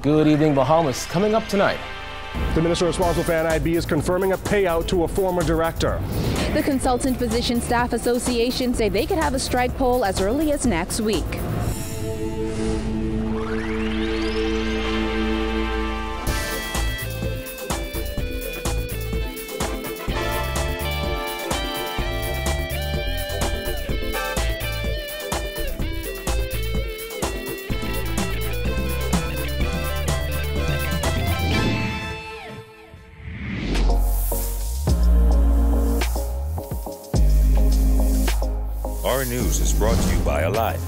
Good evening, Bahamas. Coming up tonight. The minister responsible for NIB is confirming a payout to a former director. The Consultant Physician Staff Association say they could have a strike poll as early as next week. Our News is brought to you by Alive.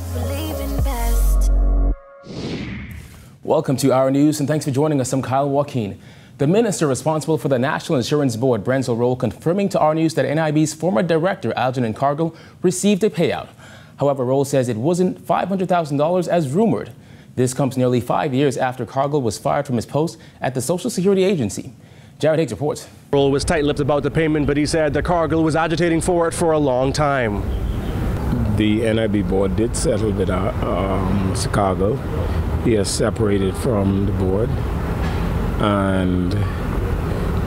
Welcome to Our News, and thanks for joining us. I'm Kyle Joaquin. The minister responsible for the National Insurance Board, Brenzel Roll, confirming to Our News that NIB's former director, Algernon Cargill, received a payout. However, Roll says it wasn't $500,000 as rumored. This comes nearly 5 years after Cargill was fired from his post at the Social Security Agency. Jared Higgs reports. Roll was tight-lipped about the payment, but he said that Cargill was agitating for it for a long time. The NIB board did settle with Mr. Cargill. He has separated from the board, and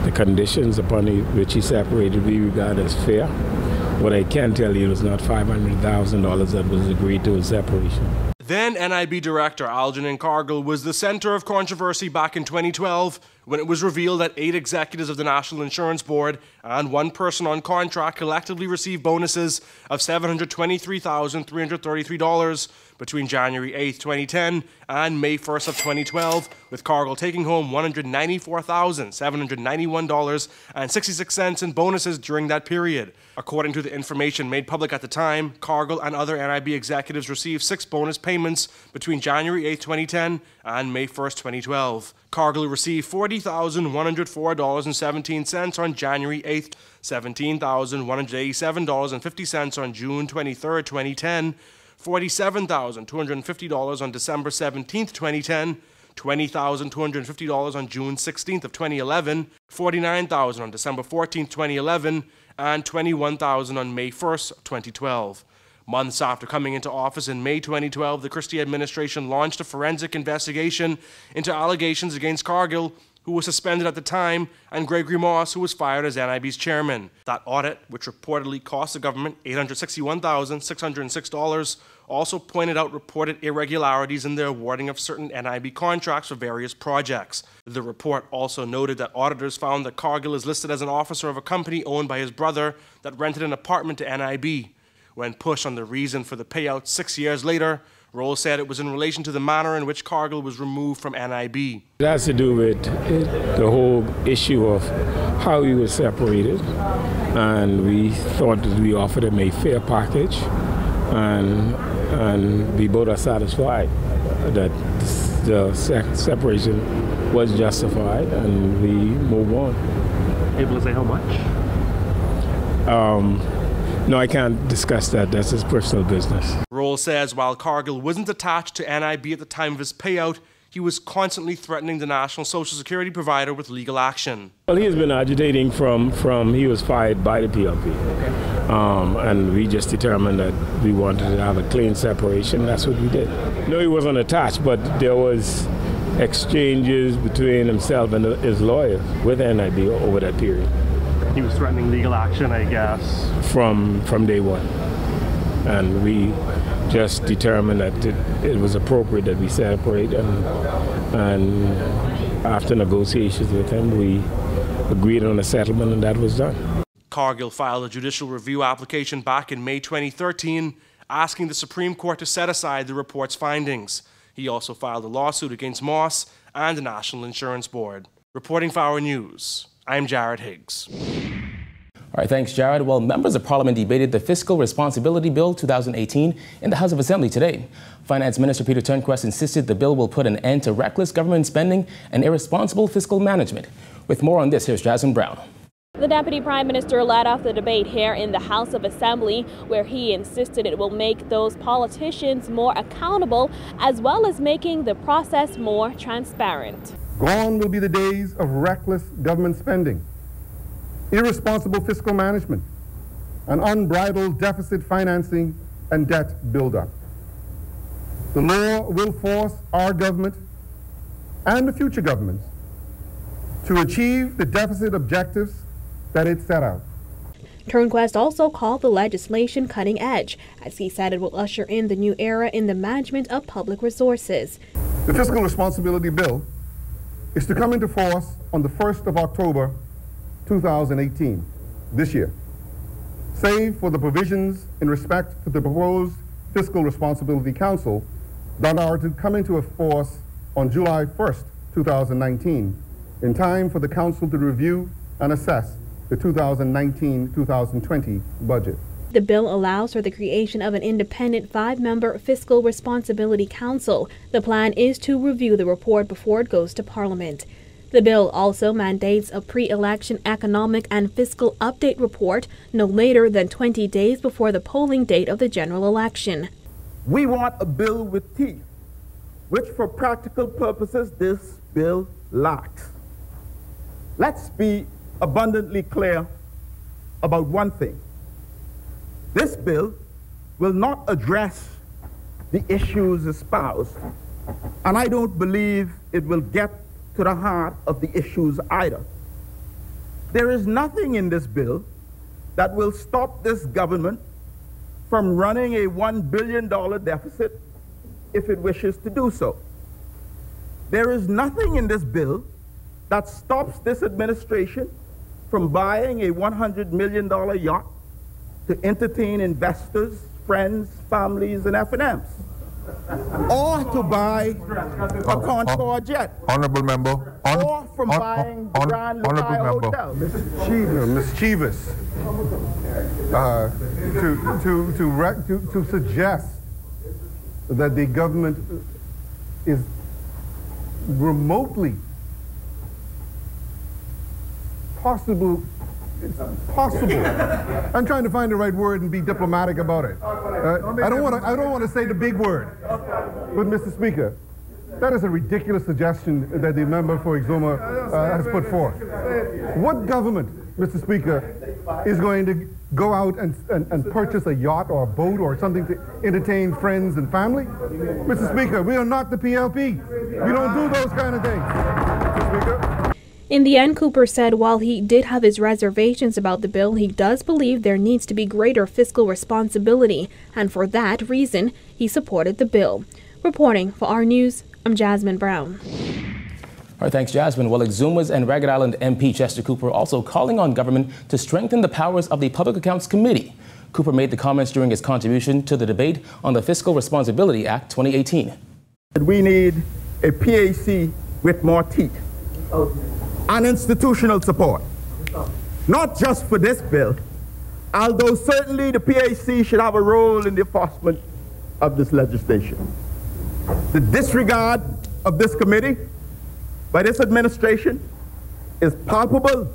the conditions upon which he separated we regard as fair. What I can tell you is not $500,000 that was agreed to in separation. Then NIB director Algernon Cargill was the center of controversy back in 2012 when it was revealed that 8 executives of the National Insurance Board and 1 person on contract collectively received bonuses of $723,333 between January 8, 2010 and May 1st of 2012, with Cargill taking home $194,791.66 in bonuses during that period. According to the information made public at the time, Cargill and other NIB executives received 6 bonus payments between January 8, 2010 and May 1st, 2012. Cargill received $40,104.17 on January 8th, $17,187.50 on June 23, 2010, $47,250 on December 17, 2010, $20,250 on June 16th of 2011, $49,000 on December 14, 2011, and $21,000 on May 1st, 2012. Months after coming into office in May 2012, the Christie administration launched a forensic investigation into allegations against Cargill, who was suspended at the time, and Gregory Moss, who was fired as NIB's chairman. That audit, which reportedly cost the government $861,606, also pointed out reported irregularities in the awarding of certain NIB contracts for various projects. The report also noted that auditors found that Cargill is listed as an officer of a company owned by his brother that rented an apartment to NIB. When pushed on the reason for the payout 6 years later, Roll said it was in relation to the manner in which Cargill was removed from NIB. It has to do with the whole issue of how he was separated, and we thought that we offered him a fair package, and we both are satisfied that the separation was justified, and we move on. Able to say how much? No, I can't discuss that. That's his personal business. Roll says while Cargill wasn't attached to NIB at the time of his payout, he was constantly threatening the national social security provider with legal action. Well, he has been agitating from he was fired by the PLP. Okay. And we just determined that we wanted to have a clean separation. That's what we did. No, he wasn't attached, but there was exchanges between himself and his lawyer with NIB over that period. He was threatening legal action, I guess. From day one. And we just determined that it was appropriate that we separate, and after negotiations with him, we agreed on a settlement, and that was done. Cargill filed a judicial review application back in May 2013, asking the Supreme Court to set aside the report's findings. He also filed a lawsuit against Moss and the National Insurance Board. Reporting for Our News, I'm Jared Higgs. All right, thanks, Jared. Well, members of Parliament debated the Fiscal Responsibility Bill 2018 in the House of Assembly today. Finance Minister Peter Turnquest insisted the bill will put an end to reckless government spending and irresponsible fiscal management. With more on this, here's Jasmine Brown. The Deputy Prime Minister led off the debate here in the House of Assembly, where he insisted it will make those politicians more accountable, as well as making the process more transparent. Gone will be the days of reckless government spending, irresponsible fiscal management, and unbridled deficit financing and debt buildup. The law will force our government and the future governments to achieve the deficit objectives that it set out. Turnquest also called the legislation cutting edge, as he said it will usher in the new era in the management of public resources. The Fiscal Responsibility Bill is to come into force on the 1st of October 2018, this year, save for the provisions in respect to the proposed Fiscal Responsibility Council that are to come into force on July 1st, 2019, in time for the Council to review and assess the 2019-2020 budget. The bill allows for the creation of an independent 5-member Fiscal Responsibility Council. The plan is to review the report before it goes to Parliament. The bill also mandates a pre-election economic and fiscal update report no later than 20 days before the polling date of the general election. We want a bill with teeth, which for practical purposes this bill lacks. Let's be abundantly clear about one thing. This bill will not address the issues espoused, and I don't believe it will get to the heart of the issues either. There is nothing in this bill that will stop this government from running a $1 billion deficit if it wishes to do so. There is nothing in this bill that stops this administration from buying a $100 million yacht to entertain investors, friends, families, and F&Ms, or to buy a Concorde jet, Honorable Member, or from buying the Grand Lukai Hotel. Mischievous to suggest that the government is remotely possible. I'm trying to find the right word and be diplomatic about it. I don't want to say the big word. But Mr. Speaker, that is a ridiculous suggestion that the member for Exuma has put forth. What government, Mr. Speaker, is going to go out and purchase a yacht or a boat or something to entertain friends and family? Mr. Speaker, we are not the PLP. We don't do those kind of things. Mr. Speaker. In the end, Cooper said while he did have his reservations about the bill, he does believe there needs to be greater fiscal responsibility, and for that reason, he supported the bill. Reporting for our News, I'm Jasmine Brown. All right, thanks, Jasmine. Well, Exuma's and Ragged Island MP Chester Cooper also calling on government to strengthen the powers of the Public Accounts Committee. Cooper made the comments during his contribution to the debate on the Fiscal Responsibility Act 2018. We need a PAC with more teeth and institutional support, not just for this bill, although certainly the PAC should have a role in the enforcement of this legislation. The disregard of this committee by this administration is palpable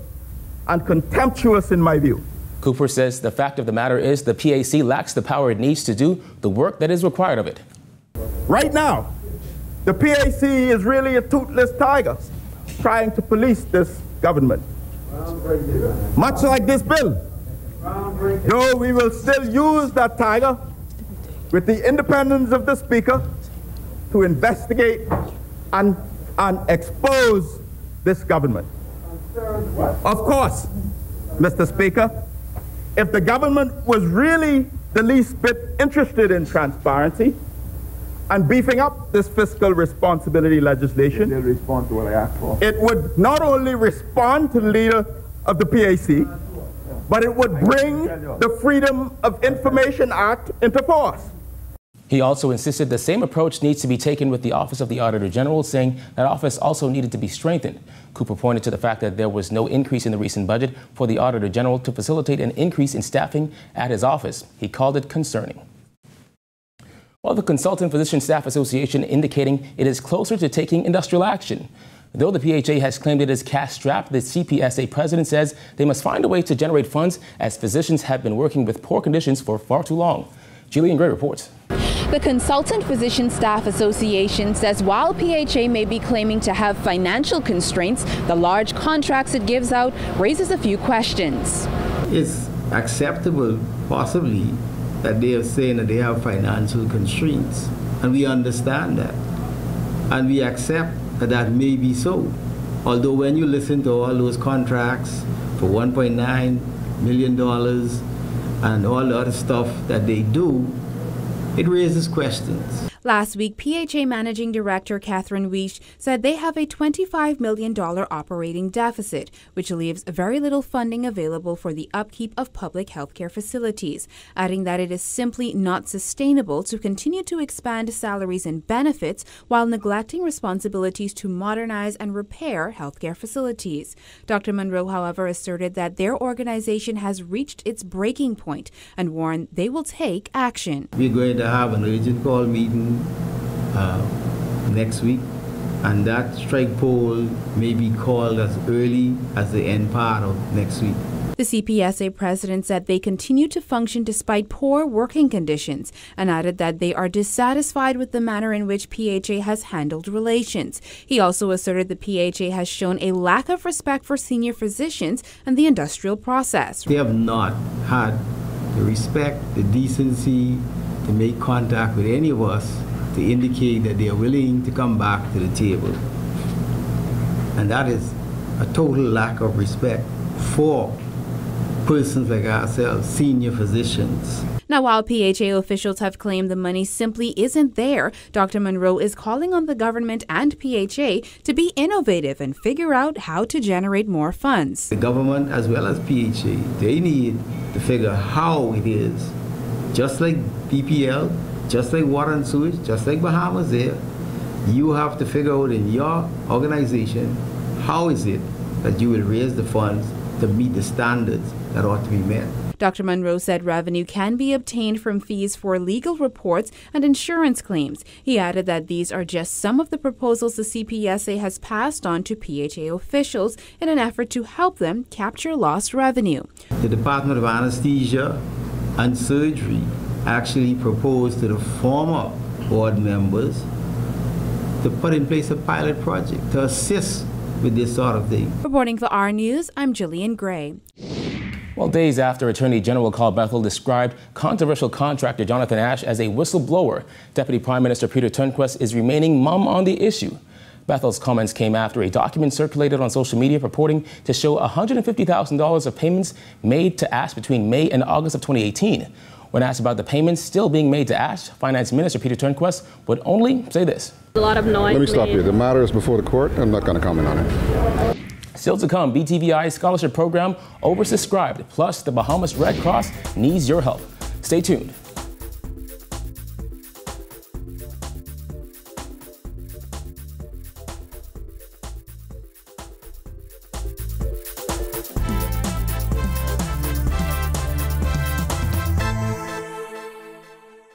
and contemptuous in my view. Cooper says the fact of the matter is the PAC lacks the power it needs to do the work that is required of it. Right now, the PAC is really a toothless tiger trying to police this government. Much like this bill. Though we will still use that tiger with the independence of the Speaker to investigate and expose this government. Of course, Mr. Speaker, if the government was really the least bit interested in transparency and beefing up this fiscal responsibility legislation, they'll respond to what I asked for. it would not only respond to the leader of the PAC, but it would bring the Freedom of Information Act into force. He also insisted the same approach needs to be taken with the Office of the Auditor General, saying that office also needed to be strengthened. Cooper pointed to the fact that there was no increase in the recent budget for the Auditor General to facilitate an increase in staffing at his office. He called it concerning. While the Consultant Physician Staff Association indicating it is closer to taking industrial action. Though the PHA has claimed it is cash-strapped, the CPSA president says they must find a way to generate funds as physicians have been working with poor conditions for far too long. Jillian Gray reports. The Consultant Physician Staff Association says while PHA may be claiming to have financial constraints, the large contracts it gives out raises a few questions. It's acceptable, possibly, that they are saying that they have financial constraints, and we understand that, and we accept that may be so. Although when you listen to all those contracts for $1.9 million and all the other stuff that they do, it raises questions. Last week, PHA Managing Director Catherine Weish said they have a $25 million operating deficit, which leaves very little funding available for the upkeep of public healthcare facilities, adding that it is simply not sustainable to continue to expand salaries and benefits while neglecting responsibilities to modernize and repair healthcare facilities. Dr. Monroe, however, asserted that their organization has reached its breaking point and warned they will take action. We're going to have an urgent call meeting next week, and that strike poll may be called as early as the end part of next week. The CPSA president said they continue to function despite poor working conditions and added that they are dissatisfied with the manner in which PHA has handled relations. He also asserted the PHA has shown a lack of respect for senior physicians and the industrial process. They have not had the respect, the decency to make contact with any of us to indicate that they are willing to come back to the table. And that is a total lack of respect for persons like ourselves, senior physicians. Now, while PHA officials have claimed the money simply isn't there, Dr. Monroe is calling on the government and PHA to be innovative and figure out how to generate more funds. The government as well as PHA, they need to figure how it is. Just like BPL, just like water and sewage, just like Bahamas there, you have to figure out in your organization how is it that you will raise the funds to meet the standards that ought to be met. Dr. Monroe said revenue can be obtained from fees for legal reports and insurance claims. He added that these are just some of the proposals the CPSA has passed on to PHA officials in an effort to help them capture lost revenue. The Department of Anesthesia and Surgery actually proposed to the former board members to put in place a pilot project to assist with this sort of thing. Reporting for Our News, I'm Jillian Gray. Well, days after Attorney General Carl Bethel described controversial contractor Jonathan Ash as a whistleblower, Deputy Prime Minister Peter Turnquist is remaining mum on the issue. Bethel's comments came after a document circulated on social media purporting to show $150,000 of payments made to Ash between May and August of 2018. When asked about the payments still being made to Ash, Finance Minister Peter Turnquist would only say this. A lot of noise. Let me stop you. The matter is before the court. I'm not going to comment on it. Still to come, BTVI's scholarship program oversubscribed, plus the Bahamas Red Cross needs your help. Stay tuned.